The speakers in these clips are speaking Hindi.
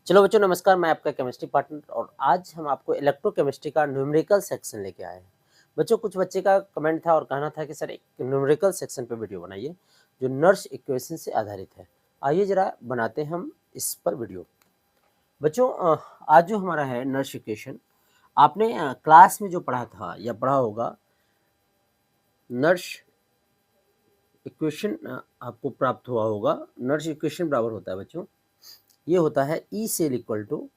चलो बच्चों नमस्कार, मैं आपका केमिस्ट्री पार्टनर और आज हम आपको इलेक्ट्रोकेमिस्ट्री का न्यूमेरिकल सेक्शन लेके आए हैं। बच्चों कुछ बच्चे का कमेंट था और कहना था कि सर एक न्यूमेरिकल सेक्शन पे वीडियो बनाइए जो नर्स इक्वेशन से आधारित है। आइए जरा बनाते हैं हम इस पर वीडियो। बच्चों आज जो हमारा है नर्स इक्वेशन, आपने क्लास में जो पढ़ा था या पढ़ा होगा नर्स इक्वेशन आपको प्राप्त हुआ होगा। नर्स इक्वेशन बराबर होता है बच्चों, ये होता है E cell equal to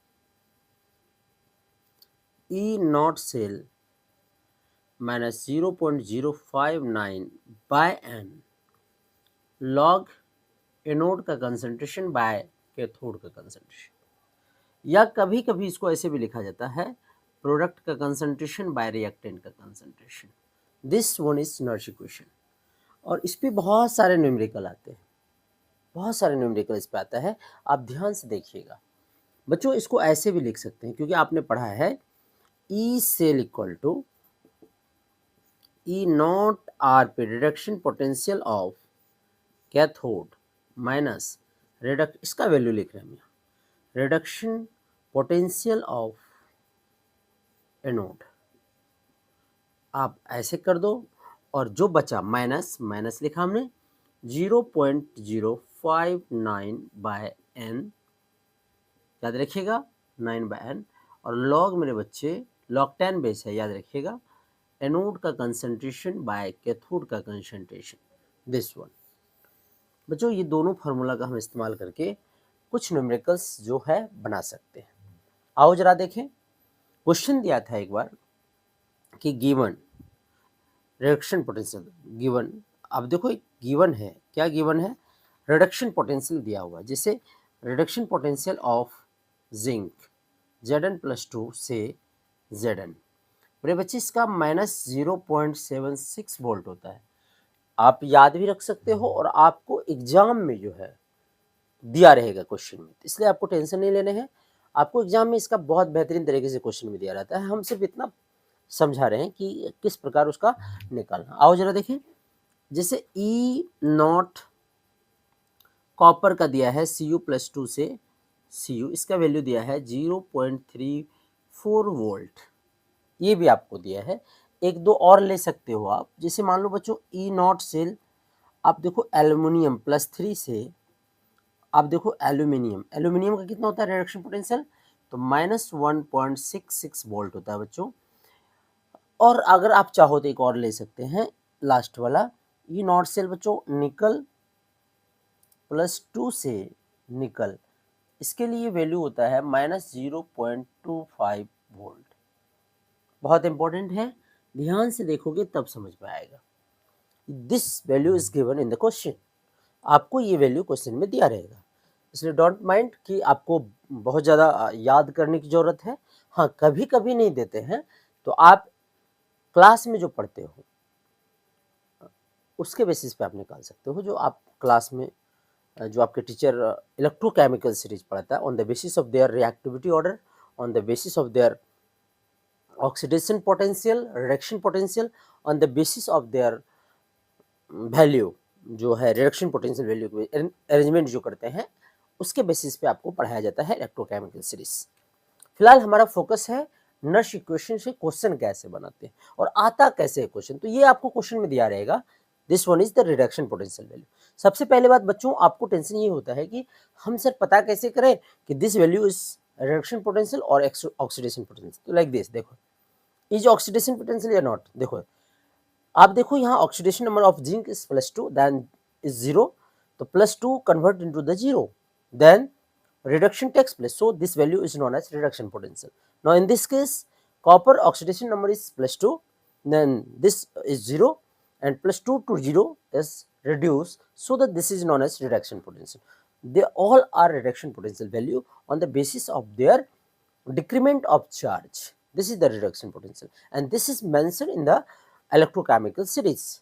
E nought cell minus 0.059 by n log anode का कंसंट्रेशन बाय कैथोड का कंसंट्रेशन, या कभी कभी इसको ऐसे भी लिखा जाता है प्रोडक्ट का कंसंट्रेशन बाय रिएक्टेंट का concentration. This one is Nernst equation और इस पे बहुत सारे न्यूमेरिकल आते हैं, बहुत सारे न्यूमेरिकल इस पे आता है। आप ध्यान से देखिएगा बच्चों, इसको ऐसे भी लिख सकते हैं क्योंकि आपने पढ़ा है E cell equal to E naught R पे reduction potential of cathode minus इसका वैल्यू लिख रहे हैं हम यहाँ, रिडक्शन पोटेंशियल ऑफ एनोड। आप ऐसे कर दो और जो बचा माइनस माइनस लिखा हमने 0.059 बाय एन, याद रखिएगा 9 बाय एन, और लॉग मेरे बच्चे लॉग 10 बेस है, याद रखिएगा एनोड का कंसंट्रेशन बाय कैथोड का कंसंट्रेशन, दिस वन। बच्चों ये दोनों फार्मूला का हम इस्तेमाल करके कुछ न्यूमेरिकल्स जो है बना सकते हैं। आओ जरा देखें, क्वेश्चन दिया था एक बार कि गिवन रिडक्शन पोटेंशियल गिवन। अब देखो गिवन है, क्या गिवन है? रिडक्शन पोटेंशियल दिया हुआ, जैसे reduction potential of zinc Zn+2 से Zn। मेरे बच्चे इसका माइनस 0.76 वोल्ट होता है। आप याद भी रख सकते हो और आपको एग्जाम में जो है दिया रहेगा क्वेश्चन में, इसलिए आपको टेंशन नहीं लेने हैं। आपको एग्जाम में इसका बहुत बेहतरीन तरीके से क्वेश्चन में दिया रहता है, हम सिर्फ इतना समझा रहे हैं कि किस प्रकार उसका निकालना। आओ जरा देखें, जैसे ई नॉट कॉपर का दिया है Cu+2 से Cu, इसका वैल्यू दिया है 0.34 वोल्ट, ये भी आपको दिया है। एक दो और ले सकते हो आप, जैसे मान लो बच्चों ई नॉट सेल, आप देखो एल्युमिनियम +3 से, आप देखो एल्यूमिनियम का कितना होता है रिडक्शन पोटेंशियल, तो -1.66 वोल्ट होता है बच्चों। और अगर आप चाहो तो एक और ले सकते हैं, लास्ट वाला ये नॉट सेल बच्चों निकल +2 से निकल, इसके लिए वैल्यू होता है -0.25 वोल्ट। बहुत इंपॉर्टेंट है, ध्यान से देखोगे तब समझ में आएगा। This value is given in the question, आपको ये वैल्यू क्वेश्चन में दिया रहेगा, इसलिए डोंट माइंड कि आपको बहुत ज़्यादा याद करने की ज़रूरत है। हाँ कभी कभी नहीं देते हैं तो आप क्लास में जो पढ़ते हो उसके बेसिस पे आप निकाल सकते हो, जो आप क्लास में जो आपके टीचर इलेक्ट्रोकेमिकल सीरीज पढ़ाता है, on the basis of their reactivity order, on the basis of their oxidation potential, reduction potential, on the basis of their value जो है रिडक्शन पोटेंशियल वैल्यू के अरेंजमेंट जो करते हैं उसके बेसिस पे आपको पढ़ाया जाता है इलेक्ट्रोकेमिकल सीरीज। फिलहाल हमारा फोकस है नर्स इक्वेशन से क्वेश्चन कैसे बनाते हैं और आता कैसे है क्वेश्चन, तो ये आपको क्वेश्चन में दिया रहेगा। This one is the reduction potential value. सबसे पहले बात बच्चों, आपको टेंशन ये होता है कि हम सर पता कैसे करें कि this value is reduction potential और ऑक्सीडेशन पोटेंशियल। तो लाइक दिस, देखो इज ऑक्सीडेशन पोटेंशियल या नॉट, देखो आप देखो यहाँ oxidation number of zinc is +2 then is 0, तो +2 convert into the 0, then reduction takes place, so this value is known as reduction potential. Now in this case copper oxidation number is +2, then this is 0 and +2 to 0 is reduced, so that this is known as reduction potential. They all are reduction potential value on the basis of their decrement of charge. This is the reduction potential and this is mentioned in the electrochemical series.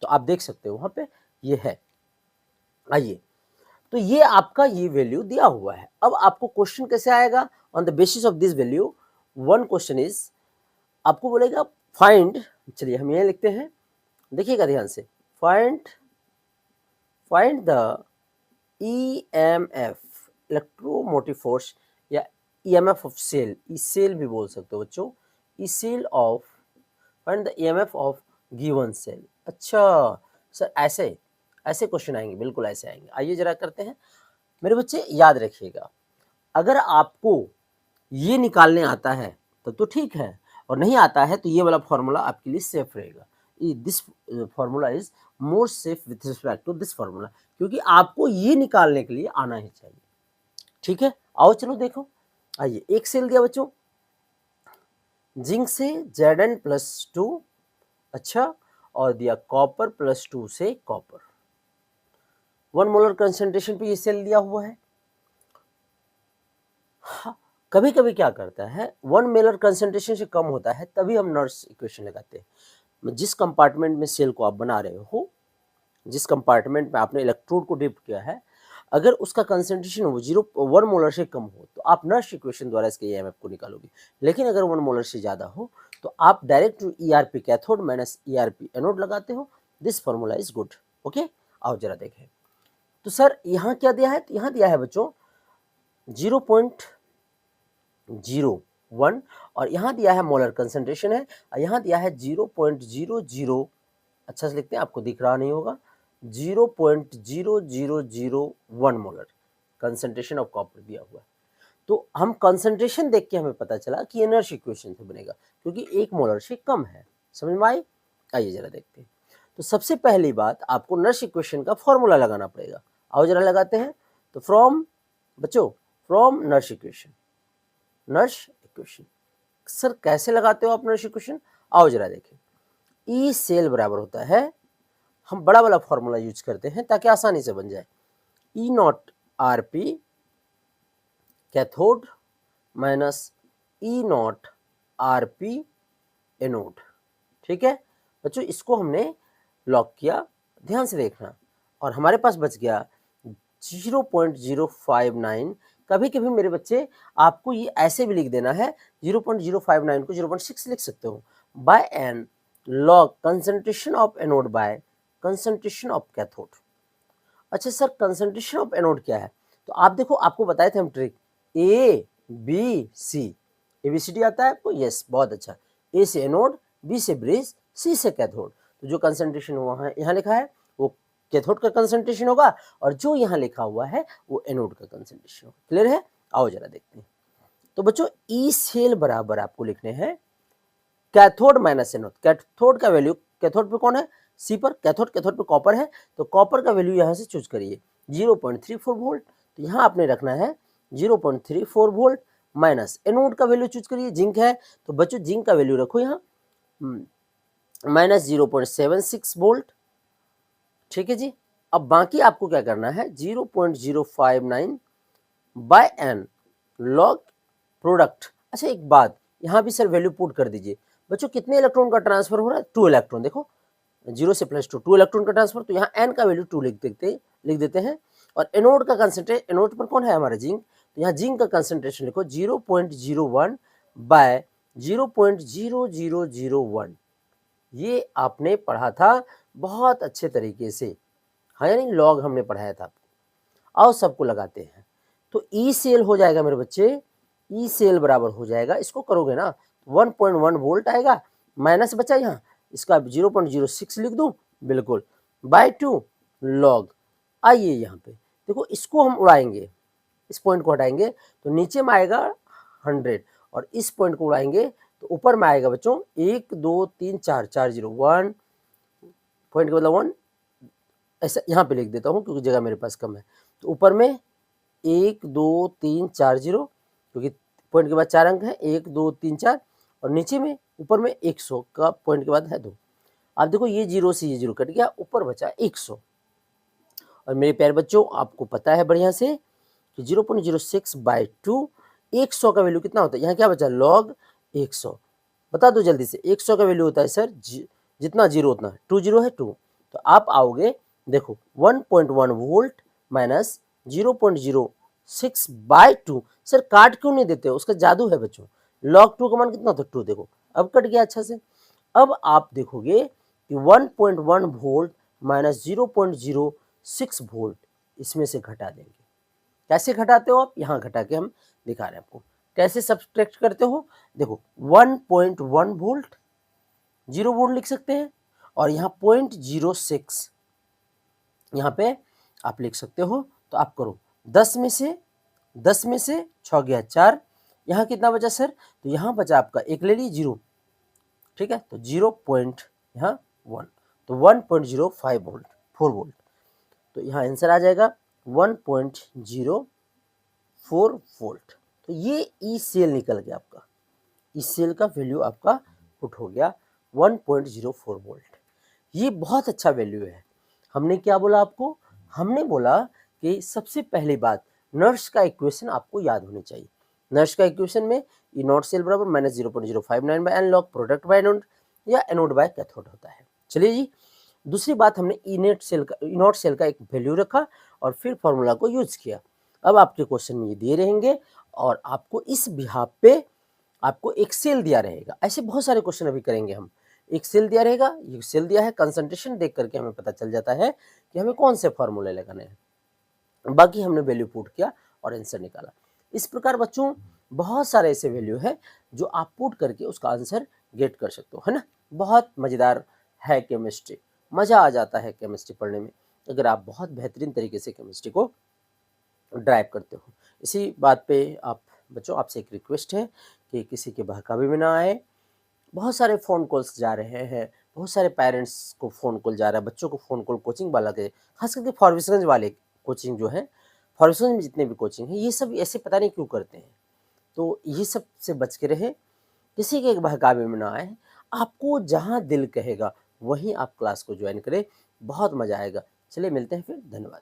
तो आप देख सकते हो वहां पे ये है। आइए, तो ये आपका ये वैल्यू दिया हुआ है। अब आपको क्वेश्चन कैसे आएगा? On the basis of this value one question is, आपको बोलेगा फाइंड, चलिए हम ये लिखते हैं, देखिएगा ध्यान से, find the EMF electromotive force या EMF of cell, E cell भी बोल सकते हो बच्चों, E cell of, find the EMF of given cell. अच्छा सर ऐसे ऐसे क्वेश्चन आएंगे, बिल्कुल ऐसे आएंगे। आइए जरा करते हैं मेरे बच्चे, याद रखिएगा अगर आपको ये निकालने आता है तब तो ठीक है, और नहीं आता है तो ये वाला फॉर्मूला आपके लिए सेफ रहेगा। This formula is more safe with respect to this formula, क्योंकि आपको ये निकालने के लिए आना ही चाहिए। ठीक है, आओ चलो देखो। आइए, एक सेल दिया बच्चों, जिंक से Zn+2, अच्छा, और दिया कॉपर +2 से कॉपर। 1 मोलर कंसेंट्रेशन पे ये सेल दिया हुआ है। हाँ, कभी कभी क्या करता है, 1 मोलर कंसेंट्रेशन से कम होता है तभी हम नर्स इक्वेशन लगाते हैं। जिस कंपार्टमेंट में सेल को आप बना रहे हो, जिस कंपार्टमेंट में आपने इलेक्ट्रोड को डिप किया है, अगर उसका कंसेंट्रेशन 1 मोलर से कम हो तो आप नर्स इक्वेशन द्वारा इसके ईएमएफ को निकालोगे। लेकिन अगर 1 मोलर से ज़्यादा हो तो आप direct ERP cathode minus ERP anode लगाते हो। This formula is good. Okay, आओ जरा देखें। तो सर यहाँ क्या दिया है, तो यहाँ दिया है बच्चों 0.01, और यहाँ दिया है मोलर कंसेंट्रेशन है, और यहाँ दिया है 0.00, अच्छा से लिखते हैं, आपको दिख रहा नहीं होगा, 0.0001 मोलर कंसेंट्रेशन ऑफ कॉपर दिया हुआ है। तो हम कंसेंट्रेशन देख के हमें पता चला कि नर्स इक्वेशन से बनेगा, क्योंकि 1 मोलर से कम है। समझ में आई? आइए जरा देखते हैं। तो सबसे पहली बात, आपको नर्स इक्वेशन का फॉर्मूला लगाना पड़ेगा। आओ जरा लगाते हैं। तो फ्रॉम नर्स इक्वेशन, सर कैसे लगाते हो आप नर्स इक्वेशन? आओ जरा देखें। ई सेल बराबर होता है, हम बड़ा वाला फॉर्मूला यूज करते हैं ताकि आसानी से बन जाए, E naught R P cathode minus E naught R P anode. ठीक है बच्चों, इसको हमने लॉक किया, ध्यान से देखना, और हमारे पास बच गया 0.059। कभी कभी मेरे बच्चे आपको ये ऐसे भी लिख देना है, 0.059 को 0.6 लिख सकते हो, by n log concentration of anode by concentration of cathode. अच्छा सर, कंसंट्रेशन ऑफ एनोड क्या है? तो आप देखो, आपको बताए थे हम trick, A B C, ABCD आता है आपको? यस, बहुत अच्छा। ए से एनोड, बी से ब्रिज, सी से कैथोड। तो जो कंसंट्रेशन हुआ है यहाँ लिखा है वो कैथोड का कंसंट्रेशन होगा, और जो यहाँ लिखा हुआ है वो एनोड का कंसंट्रेशन होगा। क्लियर है? आओ जरा देखते हैं। तो बच्चों ई सेल बराबर आपको लिखने हैं कैथोड माइनस एनोड। कैथोड का वैल्यू, कैथोड पे कौन है? सी पर। कैथोड पे कॉपर है, तो कॉपर का वैल्यू यहाँ से चूज करिए 0.34 वोल्ट। तो यहाँ आपने रखना है 0.34 वोल्ट, माइनस एनोड का वैल्यू चूज करिए, जिंक है तो बच्चों जिंक का वैल्यू रखो यहाँ माइनस 0.76 वोल्ट। ठीक है जी। अब बाकी आपको क्या करना है, 0.059 बाय एन लॉग प्रोडक्ट। अच्छा एक बात, यहाँ भी सर वैल्यू पुट कर दीजिए। बच्चों कितने इलेक्ट्रॉन का ट्रांसफर हो रहा है? 2 इलेक्ट्रॉन। देखो 0 से +2 इलेक्ट्रॉन का ट्रांसफर, तो यहाँ एन का वैल्यू 2 लिख देते हैं। और एनोड का कंसेंट्रेशन, एनोड पर कौन है हमारा? जिंक। तो यहाँ जिंक का कंसेंट्रेशन लिखो 0.01 बाय 0.0001। ये आपने पढ़ा था बहुत अच्छे तरीके से, हाँ यानी लॉग हमने पढ़ाया था आपको। आओ सबको लगाते हैं। तो ई सेल हो जाएगा मेरे बच्चे, ई सेल बराबर हो जाएगा, इसको करोगे ना 1.1 वोल्ट आएगा, माइनस बचा यहाँ, इसका 0.06 लिख दूं, बिल्कुल, बाय 2 लॉग। आइए यहाँ पे देखो, इसको हम उड़ाएंगे, इस पॉइंट को हटाएंगे तो नीचे में आएगा 100, और इस पॉइंट को उड़ाएंगे तो ऊपर में आएगा बच्चों 1 2 3 4 4 0 1 पॉइंट के मतलब 1, ऐसा यहाँ पे लिख देता हूँ क्योंकि जगह मेरे पास कम है। तो ऊपर में 1 2 3 4 0, क्योंकि पॉइंट के बाद 4 अंक है, 1 2 3 4, और नीचे में ऊपर में 100 का पॉइंट के बाद है 2। आप देखो ये 0 से ये 0 कट गया, ऊपर बचा 100। और मेरे प्यारे बच्चों आपको पता है बढ़िया से कि 0.06 बाय 2, 100 का वैल्यू कितना होता है? यहाँ क्या बचा? लॉग 100। बता दो जल्दी से, 100 का वैल्यू होता है सर जितना 0 उतना, 2 0 है 2। तो आप आओगे देखो 1.1 वोल्ट माइनस 0.06 बाय 2। सर काट क्यों नहीं देते हो? उसका जादू है बच्चों। लॉग 2 का मान कितना होता है? 2। देखो अब कट गया अच्छा से। अब आप देखोगे कि 1.1 वोल्ट माइनस 0.06 वोल्ट इसमें से घटा देंगे, कैसे घटाते हो आप, यहाँ घटा के हम दिखा रहे हैं आपको। कैसे सब्सट्रैक्ट करते हो, देखो 1.1 वोल्ट 0 वोल्ट लिख सकते हैं, और यहाँ 0.06 यहाँ पे आप लिख सकते हो। तो आप करो 10 में से 6 गया 4, यहाँ कितना बचा सर, तो यहाँ बचा आपका एक ले लीजिए 0, ठीक है, तो 0 पॉइंट यहाँ 1, तो 1.05 वोल्ट 4 वोल्ट, तो यहाँ आंसर आ जाएगा 1.04 वोल्ट। तो ये ई सेल निकल गया आपका, ई सेल का वैल्यू आपका पुट हो गया 1.04 वोल्ट। ये बहुत अच्छा वैल्यू है। हमने क्या बोला आपको, हमने बोला कि सबसे पहली बात नर्स का इक्वेशन आपको याद होनी चाहिए। नर्स का इक्वेशन में ई नॉट सेल बराबर minus 0.059 by n log product by anode या एनोड बाय कैथोड होता है। चलिए जी, दूसरी बात हमने ई नॉट सेल का एक वैल्यू रखा और फिर फॉर्मूला को यूज किया। अब आपके क्वेश्चन में ये दिए रहेंगे और आपको इस बिहाफ पे आपको एक सेल दिया रहेगा। ऐसे बहुत सारे क्वेश्चन अभी करेंगे हम। एक सेल दिया रहेगा, ये सेल दिया है, कंसंट्रेशन देख करके हमें पता चल जाता है कि हमें कौन से फॉर्मूले लगाने हैं। बाकी हमने वैल्यू पुट किया और आंसर निकाला। इस प्रकार बच्चों बहुत सारे ऐसे वैल्यू है जो आप पुट करके उसका आंसर गेट कर सकते हो, है ना। बहुत मजेदार है केमिस्ट्री, मजा आ जाता है केमिस्ट्री पढ़ने में अगर आप बहुत बेहतरीन तरीके से केमिस्ट्री को ड्राइव करते हो। इसी बात पे आप बच्चों, आपसे एक रिक्वेस्ट है कि किसी के बहकावे में ना आए। बहुत सारे फ़ोन कॉल्स जा रहे हैं, बहुत सारे पेरेंट्स को फ़ोन कॉल जा रहा है, बच्चों को फ़ोन कॉल कोचिंग वाला के, खास करके फॉरबिसगंज वाले कोचिंग जो है, फॉरबिसगंज में जितने भी कोचिंग हैं, ये सब ऐसे पता नहीं क्यों करते हैं। तो ये सब से बच के रहें, किसी के बहकावे में ना आए। आपको जहाँ दिल कहेगा वहीं आप क्लास को ज्वाइन करें, बहुत मज़ा आएगा। चलिए मिलते हैं फिर, धन्यवाद।